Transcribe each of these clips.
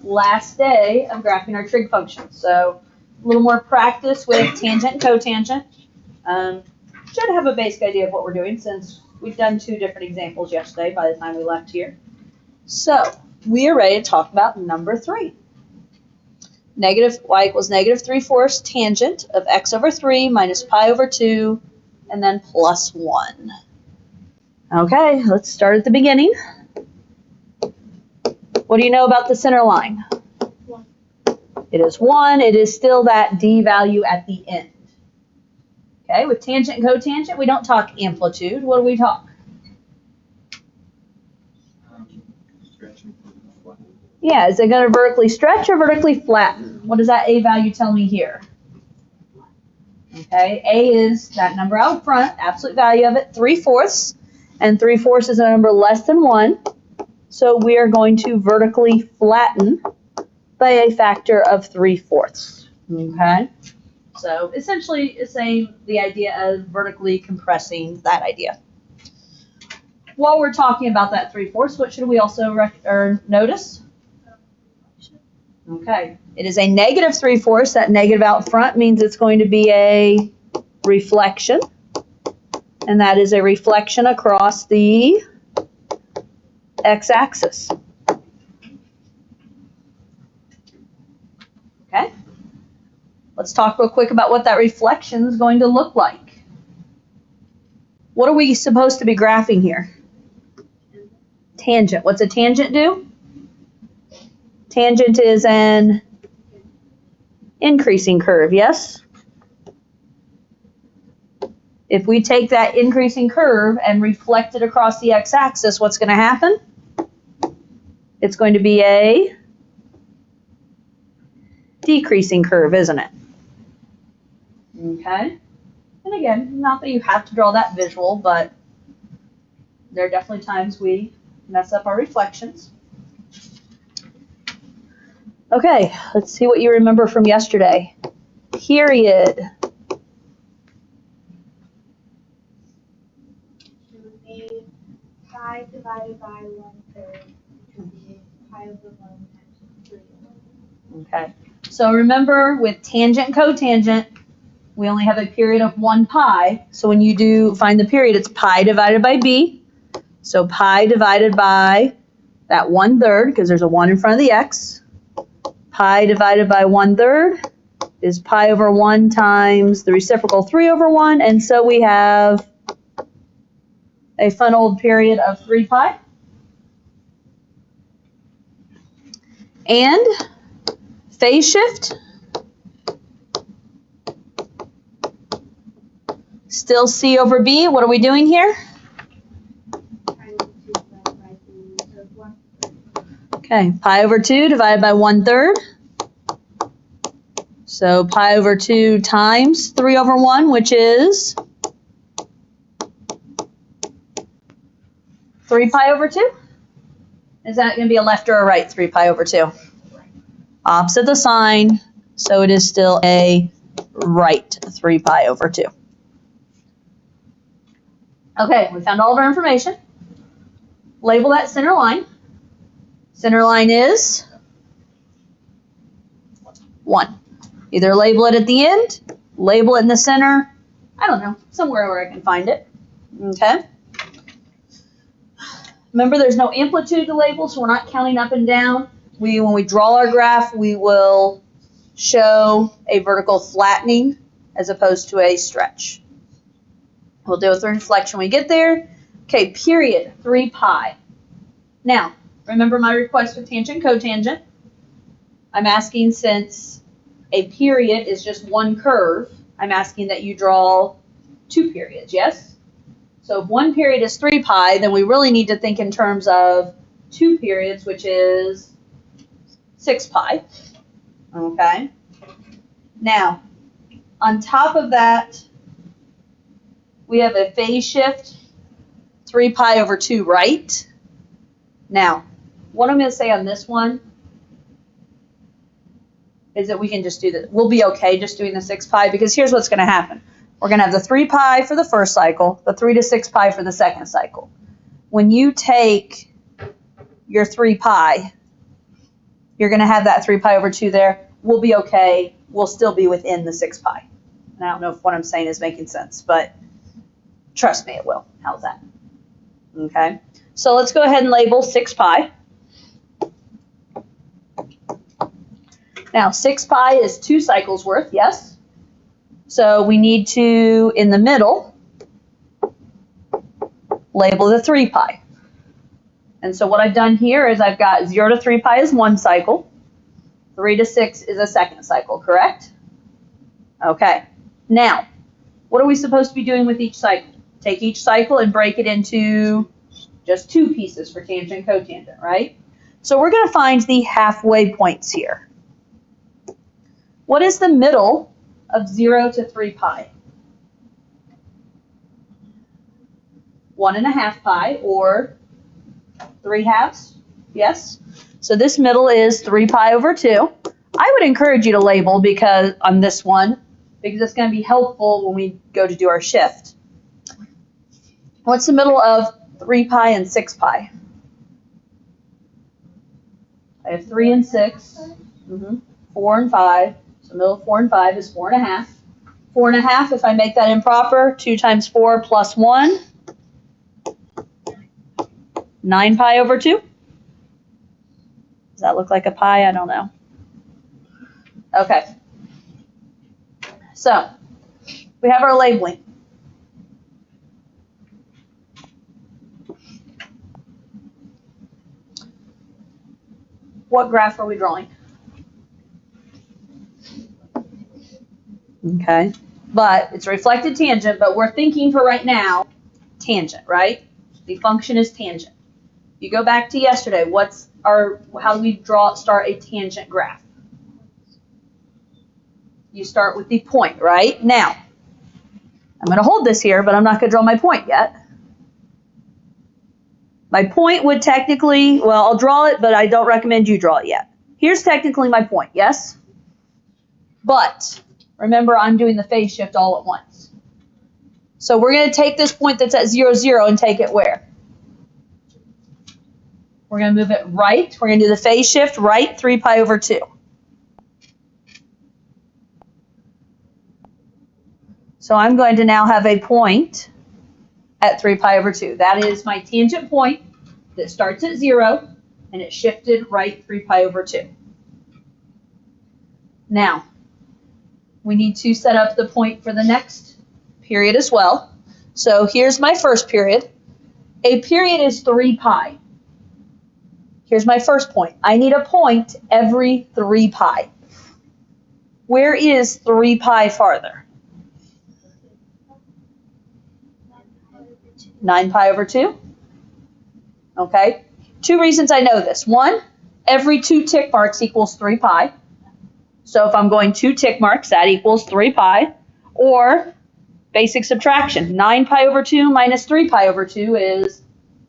last day of graphing our trig functions. So a little more practice with tangent and cotangent. Should have a basic idea of what we're doing since we've done 2 different examples yesterday by the time we left here. So we are ready to talk about number 3. Y equals negative 3/4 tangent of x over 3 minus pi over 2 and then plus 1. Okay, let's start at the beginning. What do you know about the center line? 1. It is 1. It is still that d value at the end. Okay, with tangent and cotangent, we don't talk amplitude. What do we talk? Yeah, is it going to vertically stretch or vertically flatten? What does that a value tell me here? Okay, a is that number out front, absolute value of it, 3/4, and 3/4 is a number less than 1. So we are going to vertically flatten by a factor of 3/4. Okay, so essentially it's saying the idea of vertically compressing that idea. While we're talking about that 3/4, what should we also notice? Okay, it is a negative 3/4. That negative out front means it's going to be a reflection, and that is a reflection across the x-axis. Okay, let's talk real quick about what that reflection is going to look like. What are we supposed to be graphing here? Tangent. What's a tangent do? Tangent is an increasing curve, yes? If we take that increasing curve and reflect it across the x-axis, what's going to happen? It's going to be a decreasing curve, isn't it? Okay. And again, not that you have to draw that visual, but there are definitely times we mess up our reflections. Okay, let's see what you remember from yesterday. Period. It would be pi divided by 1/3, which would be pi over 1 times 3. Okay, so remember with tangent and cotangent, we only have a period of 1 pi. So when you do find the period, it's pi divided by b. So pi divided by that 1/3, because there's a 1 in front of the x. Pi divided by 1/3 is pi over 1 times the reciprocal 3 over 1. And so we have a fun old period of 3 pi. And phase shift. Still c over b. What are we doing here? Okay, pi over 2 divided by 1/3. So pi over 2 times 3 over 1, which is 3 pi over 2. Is that going to be a left or a right 3 pi over 2? Opposite the sign, so it is still a right 3 pi over 2. Okay, we found all of our information. Label that center line. Center line is 1. Either label it at the end, label it in the center, I don't know, somewhere where I can find it. Okay. Remember, there's no amplitude to label, so we're not counting up and down. When we draw our graph, we will show a vertical flattening as opposed to a stretch. We'll deal with the reflection when we get there. Okay, period, 3 pi. Now, remember my request with tangent, cotangent. I'm asking, since a period is just one curve, I'm asking that you draw 2 periods, yes? So if 1 period is 3 pi, then we really need to think in terms of 2 periods, which is 6 pi. Okay? Now, on top of that, we have a phase shift, 3 pi over 2 right. Now, what I'm going to say on this one is that we can just do that. We'll be okay just doing the 6 pi, because here's what's going to happen. We're going to have the 3 pi for the first cycle, the 3 to 6 pi for the second cycle. When you take your 3 pi You're going to have that 3 pi over 2 there. We'll be okay. We'll still be within the 6 pi. And I don't know if what I'm saying is making sense, but trust me, it will. How's that? Okay. So let's go ahead and label 6 pi. Now, 6 pi is 2 cycles worth, yes? So we need to, in the middle, label the 3 pi. And so what I've done here is I've got 0 to 3 pi is 1 cycle. 3 to 6 is a second cycle, correct? Okay. Now, what are we supposed to be doing with each cycle? Take each cycle and break it into just 2 pieces for tangent and cotangent, right? So we're going to find the halfway points here. What is the middle of 0 to 3 pi? 1.5 pi, or 3/2, yes? So this middle is 3 pi over 2. I would encourage you to label because on this one, because it's going to be helpful when we go to do our shift. What's the middle of 3 pi and 6 pi? I have 3 and 6, 4 and 5. So middle of 4 and 5 is 4.5. 4.5, if I make that improper, 2 times 4 plus 1, 9 pi over 2. Does that look like a pi? I don't know. Okay. So we have our labeling. What graph are we drawing? Okay. But it's reflected tangent, but we're thinking for right now, tangent, right? The function is tangent. You go back to yesterday, how do we start a tangent graph? You start with the point, right? Now, I'm going to hold this here, but I'm not going to draw my point yet. My point would technically, well, I'll draw it, but I don't recommend you draw it yet. Here's technically my point, yes? But remember, I'm doing the phase shift all at once. So we're going to take this point that's at 0, 0 and take it where? We're going to move it right. We're going to do the phase shift right, 3 pi over 2. So I'm going to now have a point at 3 pi over 2. That is my tangent point that starts at 0, and it shifted right 3 pi over 2. Now, we need to set up the point for the next period as well. So here's my first period. A period is 3 pi. Here's my first point. I need a point every 3 pi. Where is 3 pi farther? 9 pi over 2. Okay. 2 reasons I know this. 1, every 2 tick marks equals 3 pi. So if I'm going 2 tick marks, that equals 3 pi. Or basic subtraction. 9 pi over 2 minus 3 pi over 2 is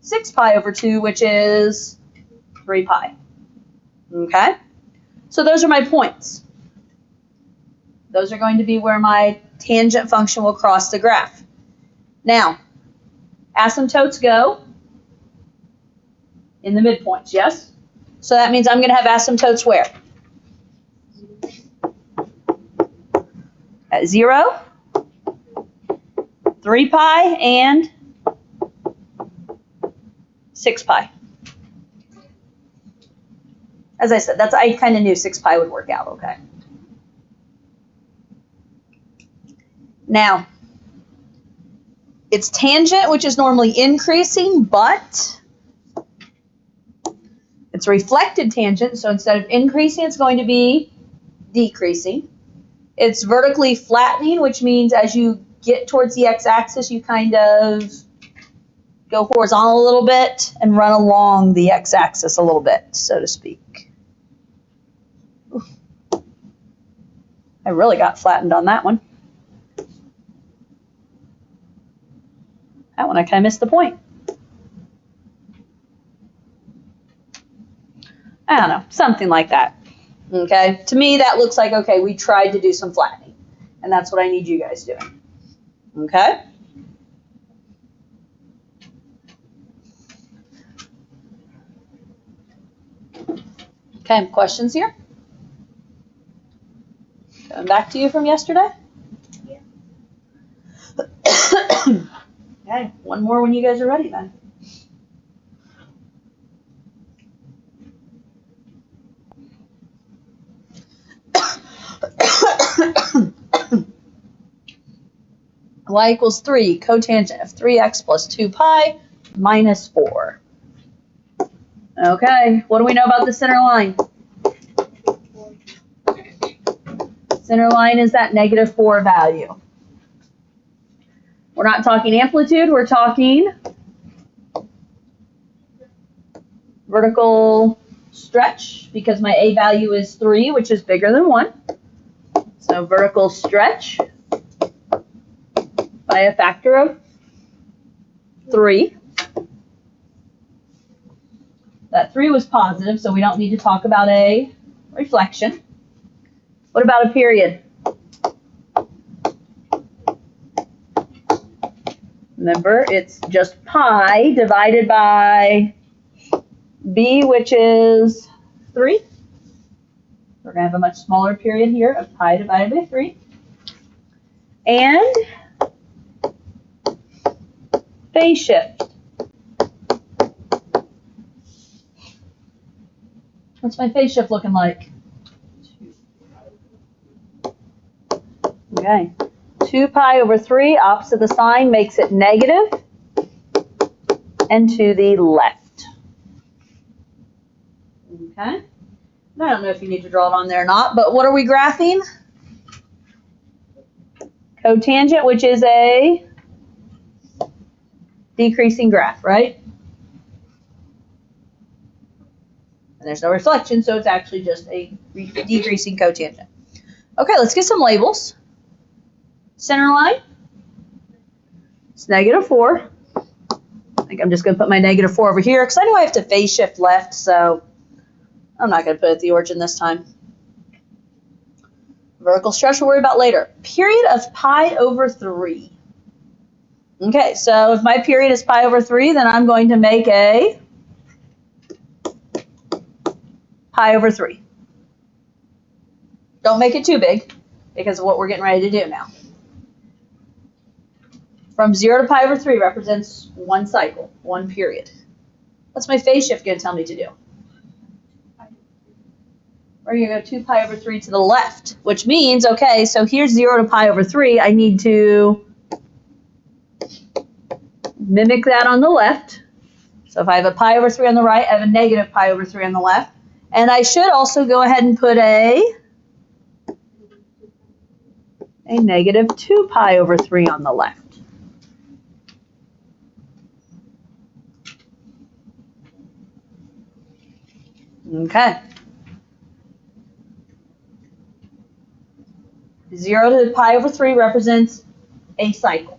6 pi over 2, which is 3 pi. Okay? So those are my points. Those are going to be where my tangent function will cross the graph. Now, asymptotes go in the midpoints, yes? So that means I'm going to have asymptotes where? At 0, 3 pi, and 6 pi. As I said, I kind of knew 6 pi would work out, okay? Now, it's tangent, which is normally increasing, but it's reflected tangent, so instead of increasing, it's going to be decreasing. It's vertically flattening, which means as you get towards the x-axis, you kind of go horizontal a little bit and run along the x-axis a little bit, so to speak. Oof. I really got flattened on that one. That one I kind of missed the point. I don't know, something like that. Okay, to me that looks like, okay, we tried to do some flattening, and that's what I need you guys doing. Okay? Okay, questions here? Going back to you from yesterday? Yeah. Okay, one more when you guys are ready then. Y equals 3, cotangent of 3x plus 2 pi minus 4. Okay, what do we know about the center line? Center line is that negative 4 value. We're not talking amplitude, we're talking vertical stretch, because my A value is 3, which is bigger than 1. So vertical stretch by a factor of 3. That 3 was positive, so we don't need to talk about a reflection. What about a period? Remember, it's just pi divided by b, which is 3. We're going to have a much smaller period here of pi divided by 3. And phase shift. What's my phase shift looking like? Okay. 2 pi over 3, opposite the sign, makes it negative, and to the left. Okay. I don't know if you need to draw it on there or not, but what are we graphing? Cotangent, which is a decreasing graph, right? And there's no reflection, so it's actually just a decreasing cotangent. Okay, let's get some labels. Center line, it's negative 4. I think I'm just going to put my negative 4 over here because I know I have to phase shift left, so I'm not going to put it at the origin this time. Vertical stretch we'll worry about later. Period of pi over 3. Okay, so if my period is pi over 3, then I'm going to make a pi over 3. Don't make it too big because of what we're getting ready to do now. From 0 to pi over 3 represents one cycle, one period. What's my phase shift going to tell me to do? We're going to go 2 pi over 3 to the left, which means, okay, so here's 0 to pi over 3. I need to mimic that on the left. So if I have a pi over 3 on the right, I have a negative pi over 3 on the left. And I should also go ahead and put a negative 2 pi over 3 on the left. Okay. 0 to pi over 3 represents a cycle.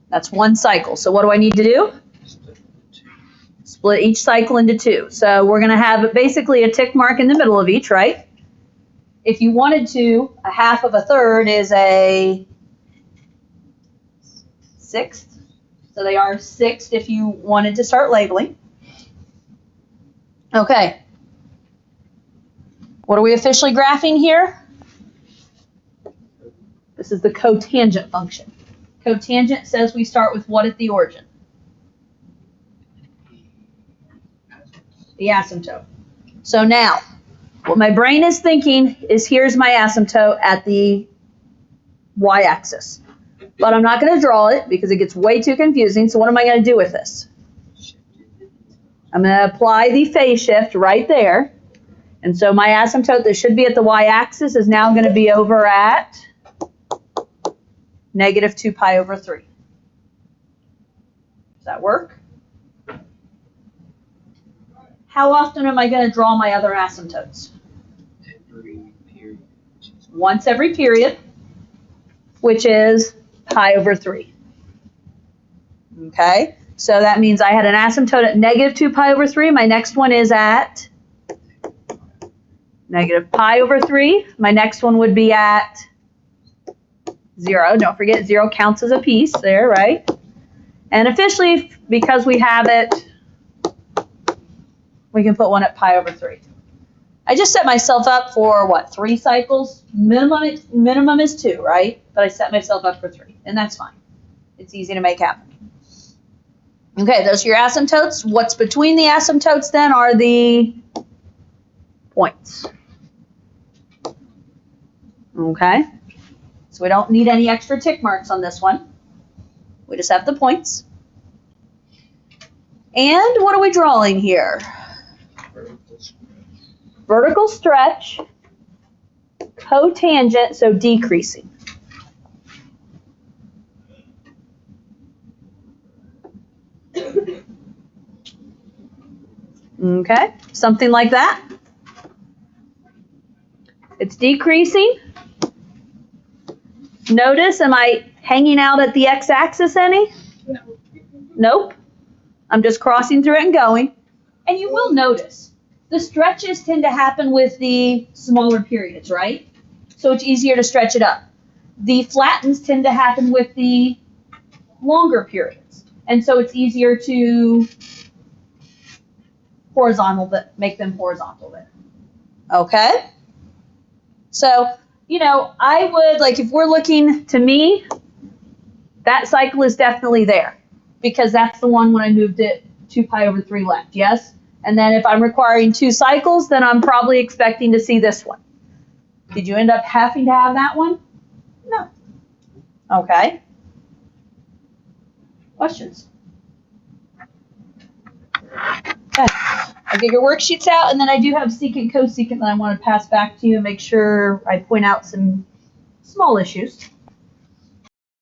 That's one cycle. So what do I need to do? Split each cycle into 2. So we're going to have basically a tick mark in the middle of each, right? If you wanted to, a half of a third is a sixth. So they are sixth if you wanted to start labeling. Okay. What are we officially graphing here? This is the cotangent function. Cotangent says we start with what at the origin? The asymptote. So now, what my brain is thinking is here's my asymptote at the y-axis. But I'm not going to draw it because it gets way too confusing. So what am I going to do with this? I'm going to apply the phase shift right there. And so my asymptote that should be at the y-axis is now going to be over at negative 2 pi over 3. Does that work? How often am I going to draw my other asymptotes? Every period. Once every period, which is pi over 3. Okay, so that means I had an asymptote at negative 2 pi over 3. My next one is at negative pi over 3. My next one would be at 0. Don't forget 0 counts as a piece there, right? And officially, because we have it We can put one at pi over 3. I just set myself up for, what, 3 cycles? Minimum is 2, right? But I set myself up for 3, and that's fine. It's easy to make happen. Okay, those are your asymptotes. What's between the asymptotes then are the points. Okay, so we don't need any extra tick marks on this one. We just have the points. And what are we drawing here? Vertical stretch, cotangent, so decreasing. Okay, something like that. It's decreasing. Notice, am I hanging out at the x-axis any? No. Nope. I'm just crossing through it and going. And you will notice, the stretches tend to happen with the smaller periods, right? So it's easier to stretch it up. The flattens tend to happen with the longer periods. And so it's easier to make them horizontal then. Okay? So, you know, I would, like, if we're looking, to me, that cycle is definitely there because that's the one when I moved it 2 pi over 3 left, yes? And then if I'm requiring 2 cycles, then I'm probably expecting to see this one. Did you end up having to have that one? No. Okay. Questions? Okay. I'll get your worksheets out, and then I do have secant, cosecant that I want to pass back to you and make sure I point out some small issues.